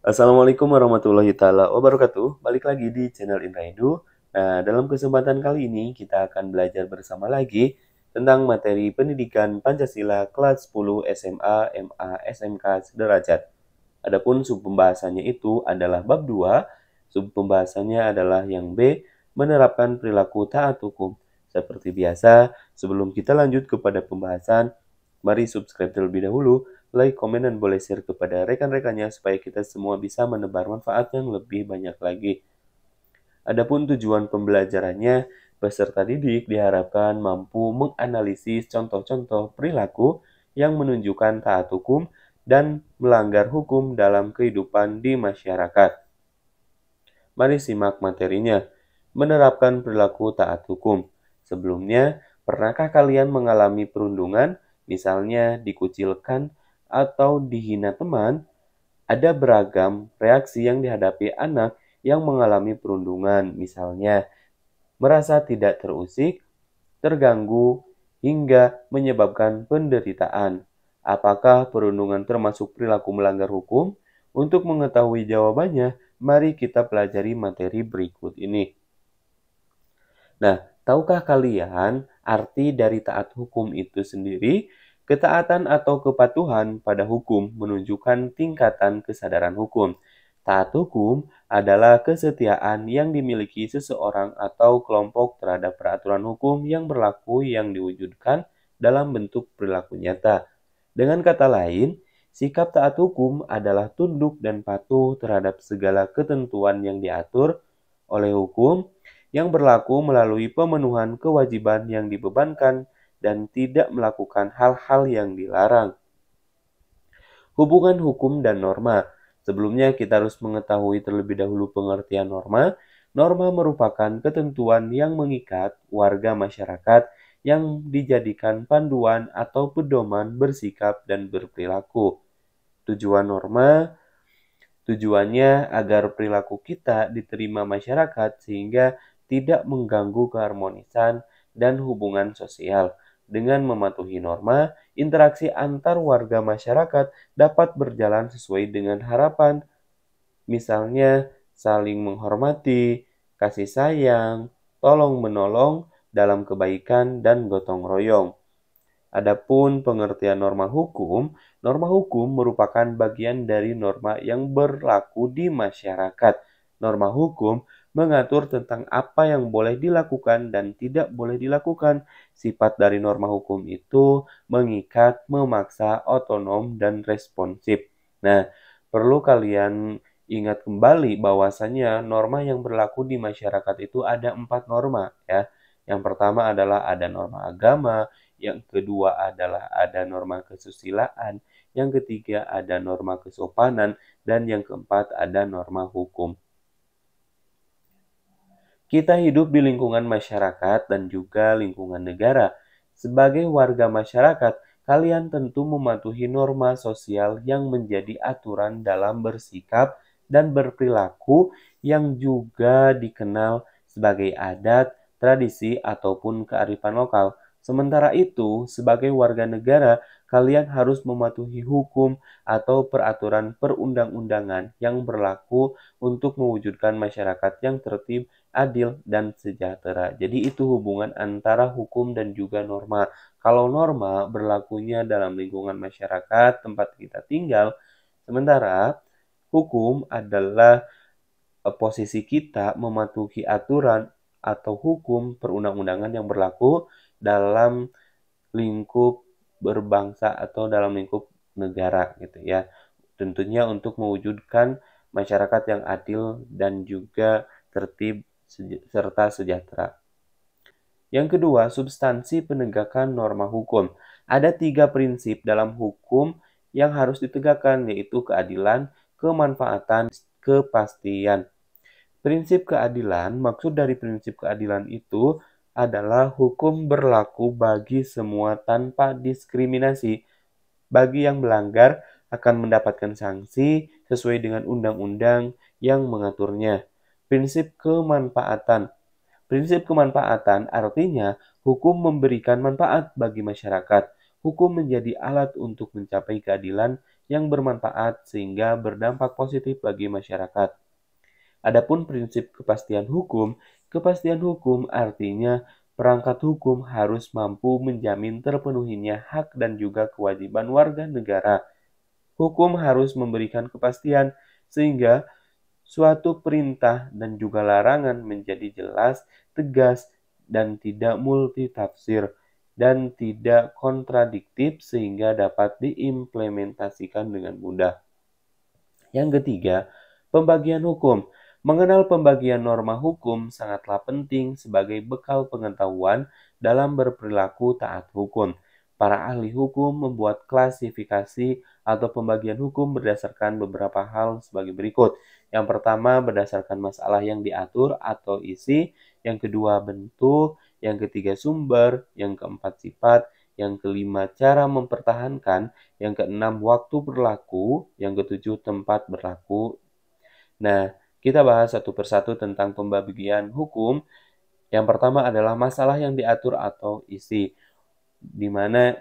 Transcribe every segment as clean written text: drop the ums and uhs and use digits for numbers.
Assalamualaikum warahmatullahi taala wabarakatuh. Balik lagi di channel Inraidu. Nah, dalam kesempatan kali ini kita akan belajar bersama lagi tentang materi pendidikan Pancasila kelas 10 SMA, MA, SMK sederajat. Adapun sub pembahasannya itu adalah bab 2, sub pembahasannya adalah yang B, menerapkan perilaku taat hukum. Seperti biasa, sebelum kita lanjut kepada pembahasan, mari subscribe terlebih dahulu, like, komen, dan boleh share kepada rekan-rekannya supaya kita semua bisa menebar manfaat yang lebih banyak lagi. Adapun tujuan pembelajarannya, peserta didik diharapkan mampu menganalisis contoh-contoh perilaku yang menunjukkan taat hukum dan melanggar hukum dalam kehidupan di masyarakat. Mari simak materinya. Menerapkan perilaku taat hukum. Sebelumnya, pernahkah kalian mengalami perundungan, misalnya dikucilkan atau dihina teman? Ada beragam reaksi yang dihadapi anak yang mengalami perundungan, misalnya merasa tidak terusik, terganggu, hingga menyebabkan penderitaan. Apakah perundungan termasuk perilaku melanggar hukum? Untuk mengetahui jawabannya, mari kita pelajari materi berikut ini. Nah, tahukah kalian arti dari taat hukum itu sendiri? Ketaatan atau kepatuhan pada hukum menunjukkan tingkatan kesadaran hukum. Taat hukum adalah kesetiaan yang dimiliki seseorang atau kelompok terhadap peraturan hukum yang berlaku yang diwujudkan dalam bentuk perilaku nyata. Dengan kata lain, sikap taat hukum adalah tunduk dan patuh terhadap segala ketentuan yang diatur oleh hukum yang berlaku melalui pemenuhan kewajiban yang dibebankan dan tidak melakukan hal-hal yang dilarang. Hubungan hukum dan norma. Sebelumnya kita harus mengetahui terlebih dahulu pengertian norma. Norma merupakan ketentuan yang mengikat warga masyarakat yang dijadikan panduan atau pedoman bersikap dan berperilaku. Tujuan norma Tujuannya agar perilaku kita diterima masyarakat sehingga tidak mengganggu keharmonisan dan hubungan sosial. Dengan mematuhi norma, interaksi antar warga masyarakat dapat berjalan sesuai dengan harapan, misalnya saling menghormati, kasih sayang, tolong-menolong dalam kebaikan dan gotong royong. Adapun pengertian norma hukum merupakan bagian dari norma yang berlaku di masyarakat. Norma hukum mengatur tentang apa yang boleh dilakukan dan tidak boleh dilakukan. Sifat dari norma hukum itu mengikat, memaksa, otonom, dan responsif. Nah, perlu kalian ingat kembali bahwasanya norma yang berlaku di masyarakat itu ada 4 norma ya. Yang pertama adalah ada norma agama, yang kedua adalah ada norma kesusilaan, yang ketiga ada norma kesopanan, dan yang keempat ada norma hukum. Kita hidup di lingkungan masyarakat dan juga lingkungan negara. Sebagai warga masyarakat, kalian tentu mematuhi norma sosial yang menjadi aturan dalam bersikap dan berperilaku yang juga dikenal sebagai adat, tradisi, ataupun kearifan lokal. Sementara itu, sebagai warga negara, kalian harus mematuhi hukum atau peraturan perundang-undangan yang berlaku untuk mewujudkan masyarakat yang tertib, adil, dan sejahtera. Jadi itu hubungan antara hukum dan juga norma. Kalau norma berlakunya dalam lingkungan masyarakat tempat kita tinggal, sementara hukum adalah posisi kita mematuhi aturan atau hukum perundang-undangan yang berlaku dalam lingkup berbangsa atau dalam lingkup negara gitu ya. Tentunya untuk mewujudkan masyarakat yang adil dan juga tertib serta sejahtera. Yang kedua, substansi penegakan norma hukum. Ada 3 prinsip dalam hukum yang harus ditegakkan, yaitu keadilan, kemanfaatan, kepastian. Prinsip keadilan, maksud dari prinsip keadilan itu adalah hukum berlaku bagi semua tanpa diskriminasi. Bagi yang melanggar akan mendapatkan sanksi sesuai dengan undang-undang yang mengaturnya. Prinsip kemanfaatan. Prinsip kemanfaatan artinya hukum memberikan manfaat bagi masyarakat. Hukum menjadi alat untuk mencapai keadilan yang bermanfaat sehingga berdampak positif bagi masyarakat. Adapun prinsip kepastian hukum artinya perangkat hukum harus mampu menjamin terpenuhinya hak dan juga kewajiban warga negara. Hukum harus memberikan kepastian sehingga suatu perintah dan juga larangan menjadi jelas, tegas, dan tidak multitafsir, dan tidak kontradiktif sehingga dapat diimplementasikan dengan mudah. Yang ketiga, pembagian hukum. Mengenal pembagian norma hukum sangatlah penting sebagai bekal pengetahuan dalam berperilaku taat hukum. Para ahli hukum membuat klasifikasi atau pembagian hukum berdasarkan beberapa hal sebagai berikut. Yang pertama, berdasarkan masalah yang diatur atau isi. Yang kedua, bentuk. Yang ketiga, sumber. Yang keempat, sifat. Yang kelima, cara mempertahankan. Yang keenam, waktu berlaku. Yang ketujuh, tempat berlaku. Nah, kita bahas satu persatu tentang pembagian hukum. Yang pertama adalah masalah yang diatur atau isi, di mana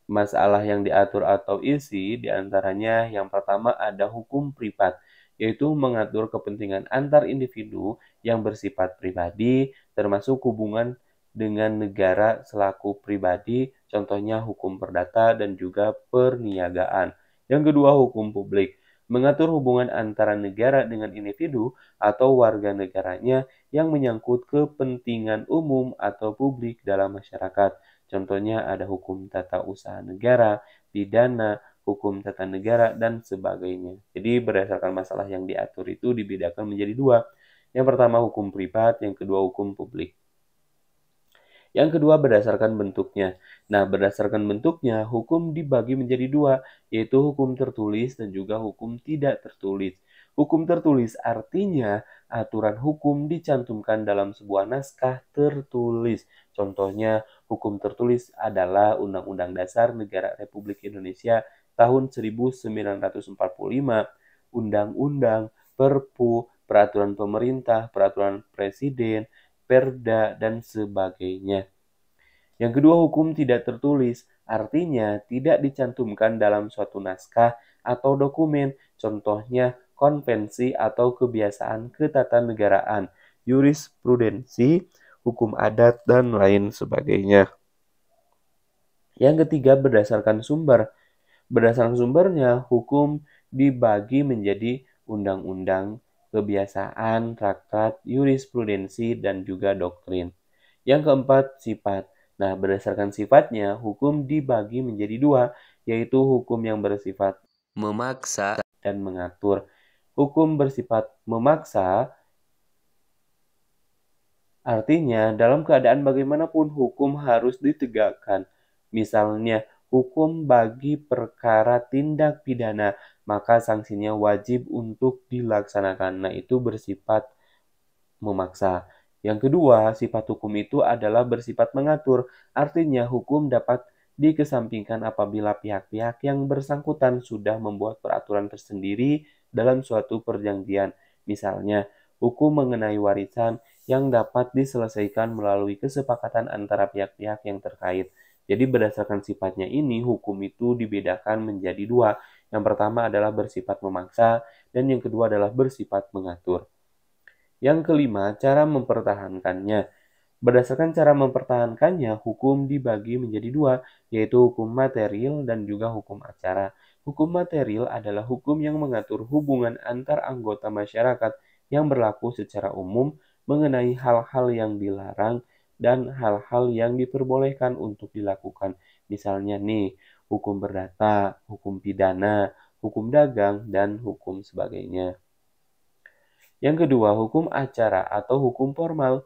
masalah yang diatur atau isi diantaranya yang pertama ada hukum privat, yaitu mengatur kepentingan antar individu yang bersifat pribadi, termasuk hubungan dengan negara selaku pribadi, contohnya hukum perdata dan juga perniagaan. Yang kedua, hukum publik, mengatur hubungan antara negara dengan individu atau warga negaranya yang menyangkut kepentingan umum atau publik dalam masyarakat. Contohnya ada hukum tata usaha negara, pidana, hukum tata negara, dan sebagainya. Jadi berdasarkan masalah yang diatur itu dibedakan menjadi dua. Yang pertama hukum privat, yang kedua hukum publik. Yang kedua berdasarkan bentuknya. Nah, berdasarkan bentuknya, hukum dibagi menjadi dua, yaitu hukum tertulis dan juga hukum tidak tertulis. Hukum tertulis artinya aturan hukum dicantumkan dalam sebuah naskah tertulis. Contohnya, hukum tertulis adalah Undang-Undang Dasar Negara Republik Indonesia tahun 1945, Undang-Undang, Perpu, Peraturan Pemerintah, Peraturan Presiden, Perda, dan sebagainya. Yang kedua, hukum tidak tertulis, artinya tidak dicantumkan dalam suatu naskah atau dokumen, contohnya konvensi atau kebiasaan ketatanegaraan, jurisprudensi, hukum adat, dan lain sebagainya. Yang ketiga, berdasarkan sumber. Berdasarkan sumbernya, hukum dibagi menjadi undang-undang, kebiasaan, traktat, jurisprudensi, dan juga doktrin. Yang keempat, sifat. Nah, berdasarkan sifatnya, hukum dibagi menjadi dua, yaitu hukum yang bersifat memaksa dan mengatur. Hukum bersifat memaksa artinya dalam keadaan bagaimanapun hukum harus ditegakkan. Misalnya, hukum bagi perkara tindak pidana, maka sanksinya wajib untuk dilaksanakan. Nah, itu bersifat memaksa. Yang kedua, sifat hukum itu adalah bersifat mengatur. Artinya, hukum dapat dikesampingkan apabila pihak-pihak yang bersangkutan sudah membuat peraturan tersendiri dalam suatu perjanjian. Misalnya, hukum mengenai warisan yang dapat diselesaikan melalui kesepakatan antara pihak-pihak yang terkait. Jadi berdasarkan sifatnya ini, hukum itu dibedakan menjadi dua. Yang pertama adalah bersifat memaksa, dan yang kedua adalah bersifat mengatur. Yang kelima, cara mempertahankannya. Berdasarkan cara mempertahankannya, hukum dibagi menjadi dua, yaitu hukum material dan juga hukum acara. Hukum material adalah hukum yang mengatur hubungan antar anggota masyarakat yang berlaku secara umum mengenai hal-hal yang dilarang dan hal-hal yang diperbolehkan untuk dilakukan. Misalnya nih, hukum perdata, hukum pidana, hukum dagang, dan hukum sebagainya. Yang kedua, hukum acara atau hukum formal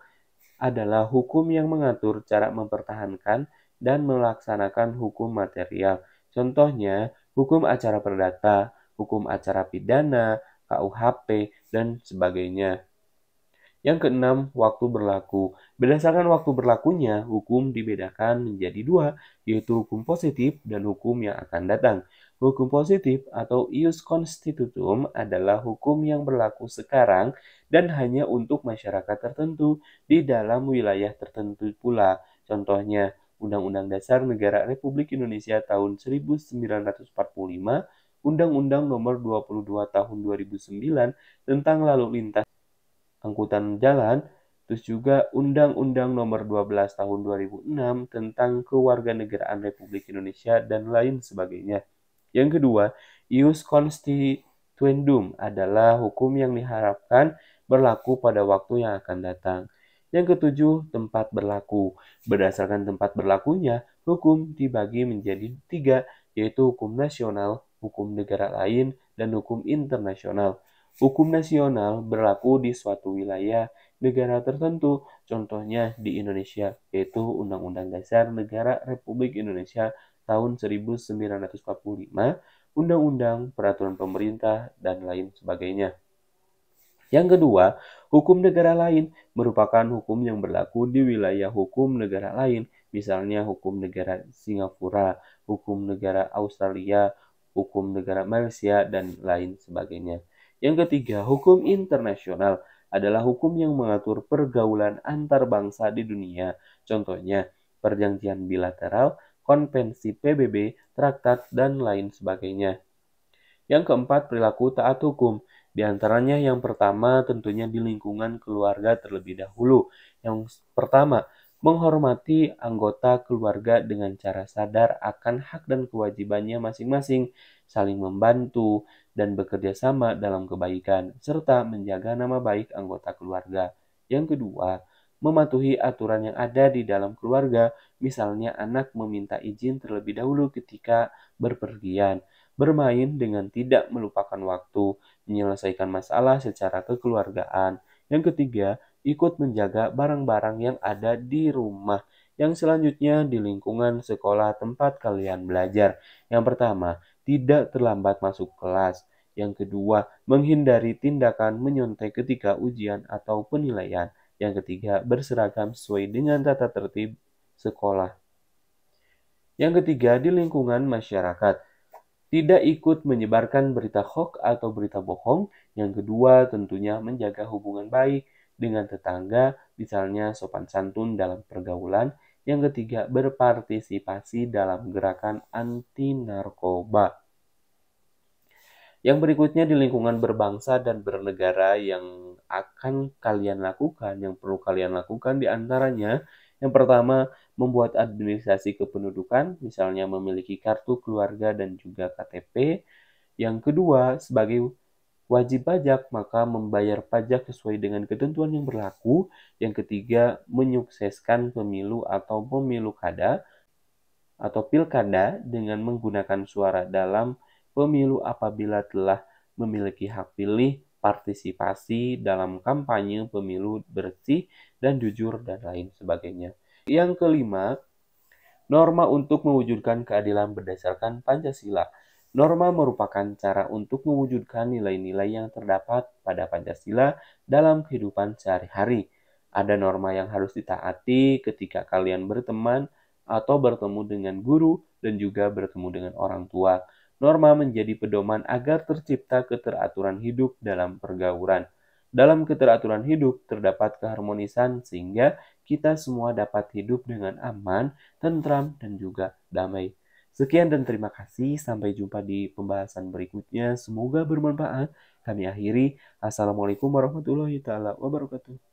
adalah hukum yang mengatur cara mempertahankan dan melaksanakan hukum material. Contohnya, hukum acara perdata, hukum acara pidana, KUHP, dan sebagainya. Yang keenam, waktu berlaku. Berdasarkan waktu berlakunya, hukum dibedakan menjadi dua, yaitu hukum positif dan hukum yang akan datang. Hukum positif atau ius constitutum adalah hukum yang berlaku sekarang dan hanya untuk masyarakat tertentu di dalam wilayah tertentu pula. Contohnya, Undang-Undang Dasar Negara Republik Indonesia tahun 1945, Undang-Undang Nomor 22 Tahun 2009 tentang lalu lintas angkutan jalan, terus juga Undang-Undang Nomor 12 Tahun 2006 tentang Kewarganegaraan Republik Indonesia dan lain sebagainya. Yang kedua, ius constituendum adalah hukum yang diharapkan berlaku pada waktu yang akan datang. Yang ketujuh, tempat berlaku. Berdasarkan tempat berlakunya, hukum dibagi menjadi tiga, yaitu hukum nasional, hukum negara lain, dan hukum internasional. Hukum nasional berlaku di suatu wilayah negara tertentu, contohnya di Indonesia, yaitu Undang-Undang Dasar Negara Republik Indonesia tahun 1945, Undang-Undang Peraturan Pemerintah, dan lain sebagainya. Yang kedua, hukum negara lain merupakan hukum yang berlaku di wilayah hukum negara lain, misalnya hukum negara Singapura, hukum negara Australia, hukum negara Malaysia, dan lain sebagainya. Yang ketiga, hukum internasional adalah hukum yang mengatur pergaulan antar bangsa di dunia. Contohnya, perjanjian bilateral, konvensi PBB, traktat, dan lain sebagainya. Yang keempat, perilaku taat hukum. Di antaranya yang pertama tentunya di lingkungan keluarga terlebih dahulu. Yang pertama, menghormati anggota keluarga dengan cara sadar akan hak dan kewajibannya masing-masing, saling membantu, dan bekerja sama dalam kebaikan, serta menjaga nama baik anggota keluarga. Yang kedua, mematuhi aturan yang ada di dalam keluarga, misalnya anak meminta izin terlebih dahulu ketika berpergian, bermain dengan tidak melupakan waktu, menyelesaikan masalah secara kekeluargaan. Yang ketiga, ikut menjaga barang-barang yang ada di rumah. Yang selanjutnya di lingkungan sekolah tempat kalian belajar. Yang pertama, tidak terlambat masuk kelas. Yang kedua, menghindari tindakan menyontek ketika ujian atau penilaian. Yang ketiga, berseragam sesuai dengan tata tertib sekolah. Yang ketiga, di lingkungan masyarakat. Tidak ikut menyebarkan berita hoax atau berita bohong. Yang kedua, tentunya menjaga hubungan baik dengan tetangga, misalnya sopan santun dalam pergaulan. Yang ketiga, berpartisipasi dalam gerakan anti narkoba. Yang berikutnya di lingkungan berbangsa dan bernegara yang akan kalian lakukan, yang perlu kalian lakukan di antaranya, yang pertama, membuat administrasi kependudukan, misalnya memiliki kartu keluarga dan juga KTP. Yang kedua, sebagai wajib pajak, maka membayar pajak sesuai dengan ketentuan yang berlaku. Yang ketiga, menyukseskan pemilu atau pemilu kada atau pilkada dengan menggunakan suara dalam pemilu apabila telah memiliki hak pilih, partisipasi dalam kampanye pemilu bersih dan jujur, dan lain sebagainya. Yang kelima, norma untuk mewujudkan keadilan berdasarkan Pancasila. Norma merupakan cara untuk mewujudkan nilai-nilai yang terdapat pada Pancasila dalam kehidupan sehari-hari. Ada norma yang harus ditaati ketika kalian berteman atau bertemu dengan guru dan juga bertemu dengan orang tua. Norma menjadi pedoman agar tercipta keteraturan hidup dalam pergaulan. Dalam keteraturan hidup terdapat keharmonisan sehingga kita semua dapat hidup dengan aman, tentram, dan juga damai. Sekian dan terima kasih. Sampai jumpa di pembahasan berikutnya. Semoga bermanfaat. Kami akhiri. Assalamualaikum warahmatullahi wabarakatuh.